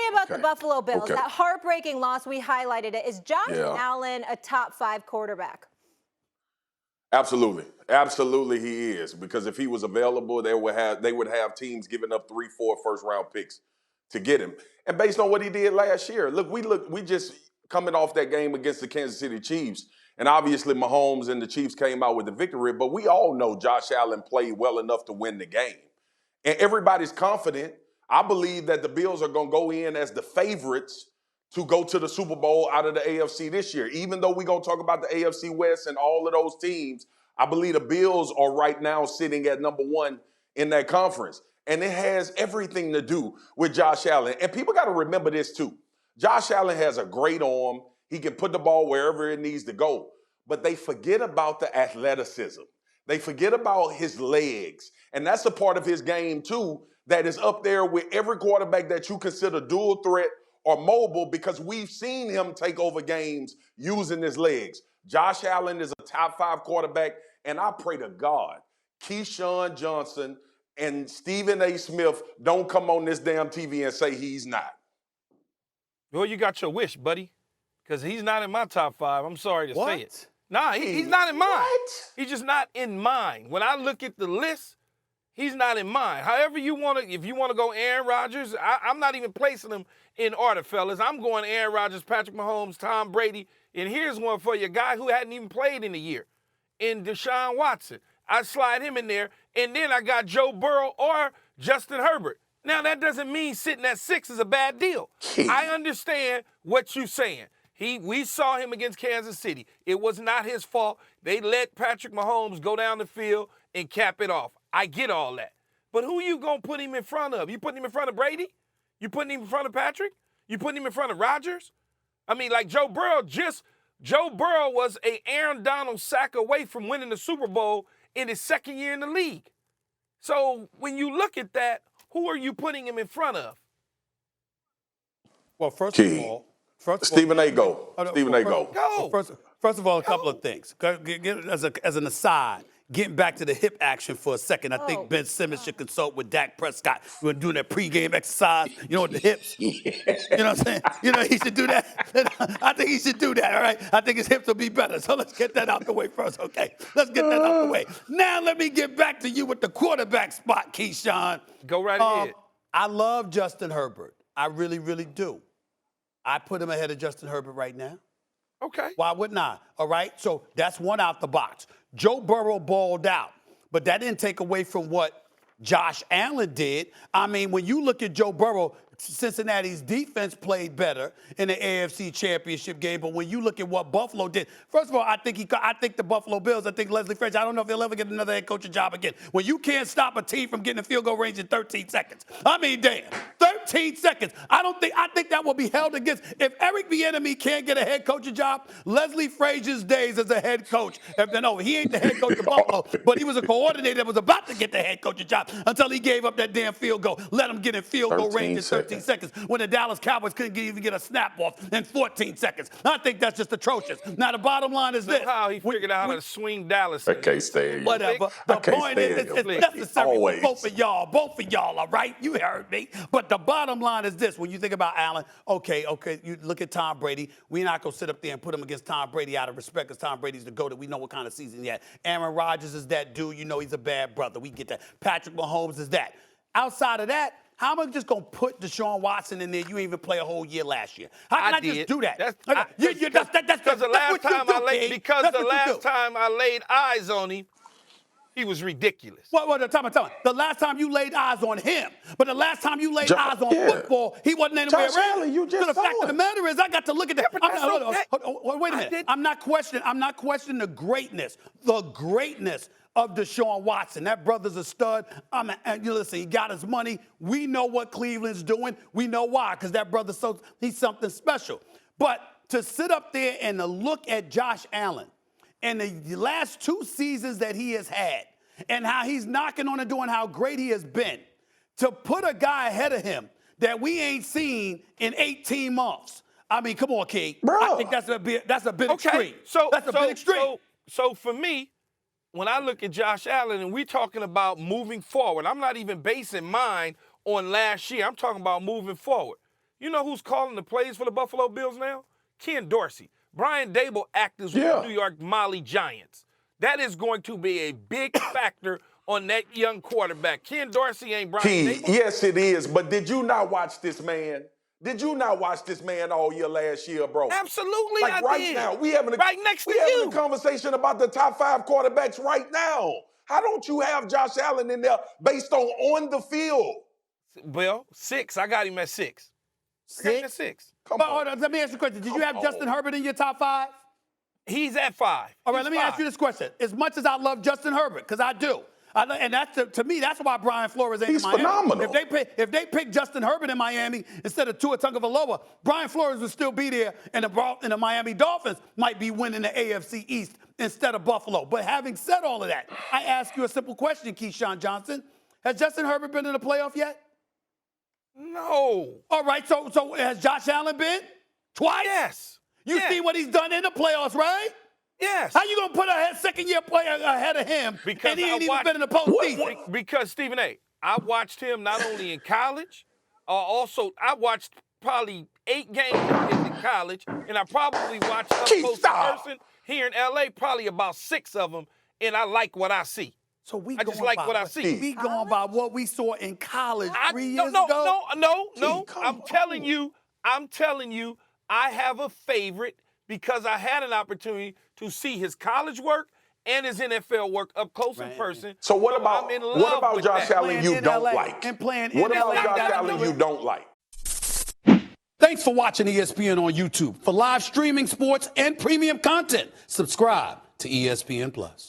me about the Buffalo Bills. Okay. That heartbreaking loss, we highlighted it. Is Josh Allen a top 5 quarterback? Absolutely. Absolutely he is. Because if he was available, they would have teams giving up 3, 4 first-round picks to get him. And based on what he did last year, we just coming off that game against the Kansas City Chiefs, and obviously Mahomes and the Chiefs came out with the victory, but we all know Josh Allen played well enough to win the game. And everybody's confident. I believe that the Bills are going to go in as the favorites to go to the Super Bowl out of the AFC this year. Even though we're going to talk about the AFC West and all of those teams, I believe the Bills are right now sitting at number 1 in that conference. And it has everything to do with Josh Allen. And people got to remember this too. Josh Allen has a great arm. He can put the ball wherever it needs to go. But they forget about the athleticism. They forget about his legs. And that's a part of his game too that is up there with every quarterback that you consider dual threat or mobile, because we've seen him take over games using his legs. Josh Allen is a top 5 quarterback, and I pray to God Keyshawn Johnson and Stephen A. Smith don't come on this damn TV and say he's not. Well, you got your wish, buddy, because he's not in my top 5. I'm sorry to say it. Nah, he's not in mine. What? He's just not in mine. When I look at the list, he's not in mine. However you want to, if you want to go Aaron Rodgers, I'm not even placing him in order, fellas. I'm going Aaron Rodgers, Patrick Mahomes, Tom Brady, and here's one for you, a guy who hadn't even played in a year, in Deshaun Watson. I slide him in there, and then I got Joe Burrow or Justin Herbert. Now, that doesn't mean sitting at 6 is a bad deal. I understand what you're saying. We saw him against Kansas City. It was not his fault. They let Patrick Mahomes go down the field and cap it off. I get all that. But who you going to put him in front of? You putting him in front of Brady? You putting him in front of Patrick? You putting him in front of Rodgers? I mean, like Joe Burrow was a Aaron Donald sack away from winning the Super Bowl in his second year in the league. So when you look at that, who are you putting him in front of? Well, first of all, Stephen A. Go. Stephen A. Go. First of all, a couple of things. As an aside, getting back to the hip action for a second, I think Ben Simmons should consult with Dak Prescott. We're doing that pregame exercise, with the hips. You know what I'm saying? He should do that. I think he should do that, all right? I think his hips will be better. So let's get that out the way first, okay? Let's get that out the way. Now let me get back to you with the quarterback spot, Keyshawn. Go right ahead. I love Justin Herbert. I really, really do. I put him ahead of Justin Herbert right now. Okay. Why wouldn't I? All right? So that's one out the box. Joe Burrow balled out, but that didn't take away from what Josh Allen did. I mean, when you look at Joe Burrow, Cincinnati's defense played better in the AFC Championship game, but when you look at what Buffalo did, first of all, I think the Buffalo Bills, I think Leslie Frazier, I don't know if he'll ever get another head coaching job again. When you can't stop a team from getting a field goal range in 13 seconds. I mean, damn, 13 seconds. I think that will be held against. If Eric Bieniemy can't get a head coaching job, Leslie Frazier's days as a head coach, he ain't the head coach of Buffalo, but he was a coordinator that was about to get the head coaching job until he gave up that damn field goal. Let him get in field goal range in 13 seconds when the Dallas Cowboys couldn't even get a snap off in 14 seconds. I think that's just atrocious. Now, the bottom line is this. How he figured out how to swing Dallas. I can't stand you. Whatever. The point is, it's necessary for both of y'all, all right? You heard me. But the bottom line is this. When you think about Allen, okay, you look at Tom Brady. We're not going to sit up there and put him against Tom Brady out of respect, because Tom Brady's the GOAT. We know what kind of season he had. Aaron Rodgers is that dude. He's a bad brother. We get that. Patrick Mahomes is that. Outside of that, how am I just going to put Deshaun Watson in there? You didn't even play a whole year last year. How can I just do that? Because the last time I laid eyes on him, he was ridiculous. Time. The last time you laid eyes on him, but the last time you laid eyes on football, he wasn't anywhere Josh around. Allen, you just the fact saw of the it. matter is, I got to look at that. Wait a minute. did- I'm not questioning the greatness of Deshaun Watson. That brother's a stud. Listen, he got his money. We know what Cleveland's doing. We know why, because that brother's he's something special. But to sit up there and to look at Josh Allen and the last 2 seasons that he has had and how he's knocking on the door and how great he has been, to put a guy ahead of him that we ain't seen in 18 months. I mean, come on, Key. I think that's a bit extreme. That's a bit extreme. So for me, when I look at Josh Allen and we're talking about moving forward, I'm not even basing mine on last year. I'm talking about moving forward. You know who's calling the plays for the Buffalo Bills now? Ken Dorsey. Brian Dable actors with the New York Molly Giants. That is going to be a big factor on that young quarterback. Ken Dorsey ain't Brian Dable. Yes, it is. But did you not watch this man? Did you not watch this man all year last year, bro? Absolutely, like I right did. now, we having a conversation about the top 5 quarterbacks right now. How don't you have Josh Allen in there based on the field? Well, 6. I got him at 6. 6? Come on. Let me ask you a question. Did you have Justin Herbert in your top 5? He's at 5. All right, let me ask you this question. As much as I love Justin Herbert, because I do, and that's to me, that's why Brian Flores ain't in Miami. He's phenomenal. If they pick Justin Herbert in Miami instead of Tua Tagovailoa, Brian Flores would still be there, and the Miami Dolphins might be winning the AFC East instead of Buffalo. But having said all of that, I ask you a simple question, Keyshawn Johnson. Has Justin Herbert been in the playoff yet? No. All right, so has Josh Allen been? Twice? Yes. You see what he's done in the playoffs, right? Yes. How you gonna put a second-year player ahead of him and he ain't even been in the postseason? Because, Stephen A., I watched him not only in college, also I watched probably 8 games in college, and I probably watched up close in person here in L.A., probably about 6 of them, and I like what I see. So I just like what I see. We going by what we saw in college 3 years ago? No. I'm telling you, I have a favorite because I had an opportunity to see his college work and his NFL work up close in person. So what about Josh Allen you don't like? What about Josh Allen you don't like? Thanks for watching ESPN on YouTube. For live streaming sports and premium content, subscribe to ESPN+.